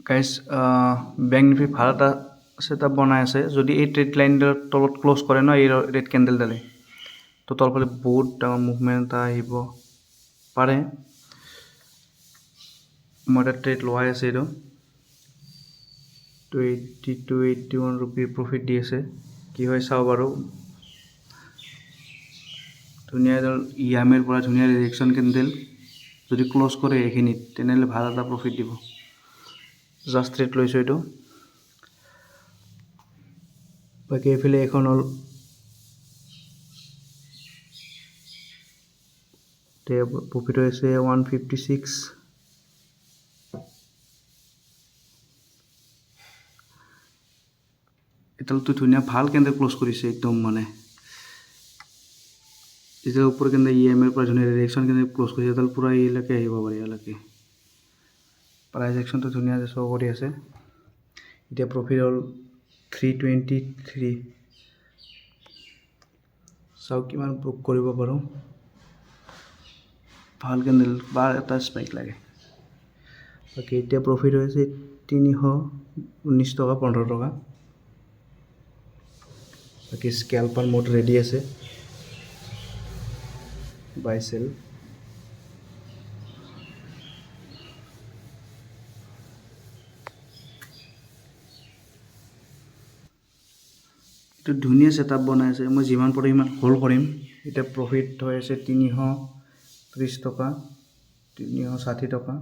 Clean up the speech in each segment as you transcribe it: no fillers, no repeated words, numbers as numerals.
Guys bank Nifty ভাল এটা setup বনাই আছে যদি এই ট্ৰেড লাইনডালৰ তলত ক্ল'জ কৰে ন এই ৰেড কেণ্ডেলডালে তো তলফালে বহুত ডাঙৰ মুভমেণ্ট এটা আহিব পাৰে। মই এটা ট্ৰেড লোৱাই আছে এইটো 80 to 81 ৰুপি প্ৰফিট দি আছে কি হয় চাওঁ বাৰু। ধুনীয়া এডাল ইয়ামেৰ পৰা ধুনীয়া ৰিজেকশ্যন কেণ্ডেল যদি ক্ল'জ কৰে এইখিনিত তেনেহ'লে ভাল এটা প্ৰফিট দিব। জাষ্ট ট্ৰেড লৈছোঁ এইটো। বাকী এইফালে এখন হ'ল প্ৰফিট হৈছে 156। এডালটো ধুনীয়া ভাল কেণ্ডেল ক্ল'জ কৰিছে একদম মানে এতিয়া ওপৰ কেণ্ডেল ইএমআইৰ পৰা ধুনীয়া ৰিজেকশ্যন কেণ্ডেল ক্ল'জ কৰিছে এডাল পূৰা ইয়ালৈকে আহিব পাৰে ইয়ালৈকে প্ৰাইজ একশ্যনটো ধুনীয়াকৈ শ্ব' কৰি আছে। এতিয়া প্ৰফিট হ'ল 323 চাওক কিমান বুক কৰিব পাৰোঁ। ভাল কেণ্ডেল বা এটা স্পাইক লাগে। বাকী এতিয়া প্ৰফিট হৈছে 319 টকা 15 টকা। বাকী স্কেলপাৰ মোড ৰেডি আছে বাই চেল। এইটো ধুনীয়া ছেটআপ বনাই আছে মই যিমান পাৰোঁ সিমান হোল্ড কৰিম। এতিয়া প্ৰফিট হৈ আছে 330 টকা 360 টকা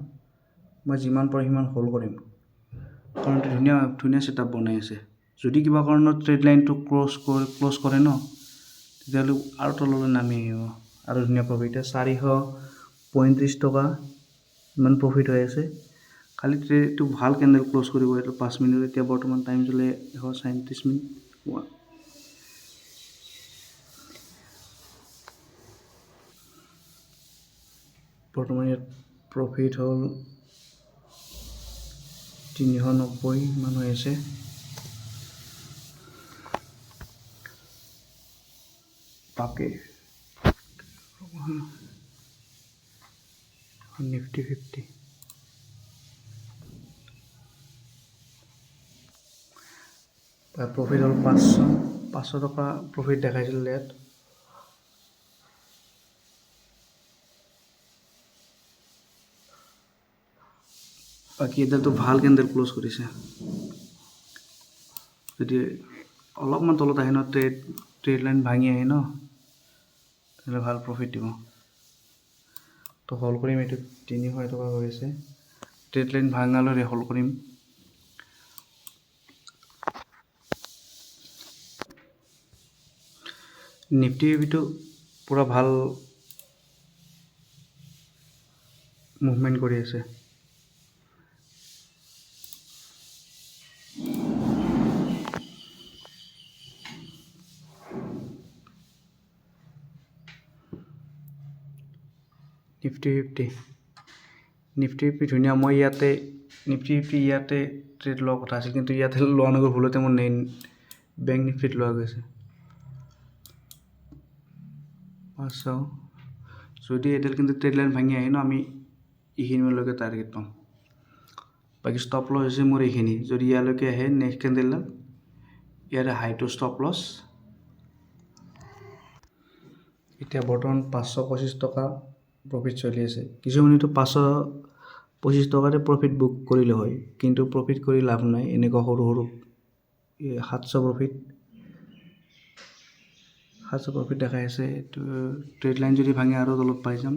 মই যিমান পাৰোঁ সিমান হোল্ড কৰিম কাৰণ ধুনীয়া ধুনীয়া ছেটআপ বনাই আছে। যদি কিবা কাৰণত ট্ৰেড লাইনটো ক্ল'জ কৰে ন তেতিয়াহ'লে আৰু তললৈ নামি আহিব আৰু ধুনীয়া প্ৰফিট। এতিয়া 435 টকা ইমান প্ৰফিট হৈ আছে খালি ট্ৰেডটো ভাল কেণ্ডেল ক্ল'জ কৰিব এইটো 5 মিনিট। এতিয়া বৰ্তমান টাইম চলে 137 মিনিট। বৰ্তমান ইয়াত প্ৰফিট হ'ল 390 মান হৈ আছে। বাকী নিফটি 50 প্ৰফিট হ'ল 500 টকা প্ৰফিট দেখাইছিল ইয়াত। বাকী এডালটো ভাল কেণ্ডেল ক্ল'জ কৰিছে যদি অলপমান তলত আহে ন ট্ৰেড লাইন ভাঙি আহে ন তেতিয়াহ'লে ভাল প্ৰফিট দিব। তো হোল্ড কৰিম এইটো 300 টকা হৈ আছে ট্ৰেড লাইন ভাঙালৈ হোল্ড কৰিম। নিফটি ফিফটিটো পূৰা ভাল মুভমেণ্ট কৰি আছে। নিফটি ফিফটি ধুনীয়া মই ইয়াতে নিফটি ফিফটি ইয়াতে ট্ৰেড লোৱাৰ কথা আছিল কিন্তু ইয়াতে লোৱা নগ'ল ভুলতে মোৰ বেংক নিফটিত লোৱা গৈছে। চাওঁ যদি এডাল কিন্তু ট্ৰেড লাইন ভাঙি আহে ন আমি এইখিনিলৈকে টাৰ্গেট পাম। বাকী ষ্টপ লছ হৈছে মোৰ এইখিনি যদি ইয়ালৈকে আহে নেক্সট কেণ্ডেলডাল ইয়াৰে হাইটো ষ্টপ লছ। এতিয়া বৰ্তমান 525 টকা প্ৰফিট চলি আছে। কিছুমানেতো 525 টকাতে প্ৰফিট বুক কৰিলে হয় কিন্তু প্ৰফিট কৰি লাভ নাই এনেকুৱা সৰু সৰু 700 প্ৰফিট দেখাই আছে। এইটো ট্ৰেড লাইন যদি ভাঙে আৰু তলত পাই যাম।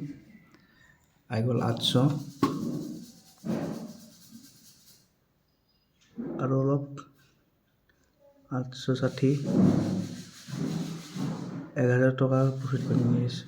আহি গ'ল 800 আৰু অলপ 860 1000 টকা প্ৰফিট কৰি আছে।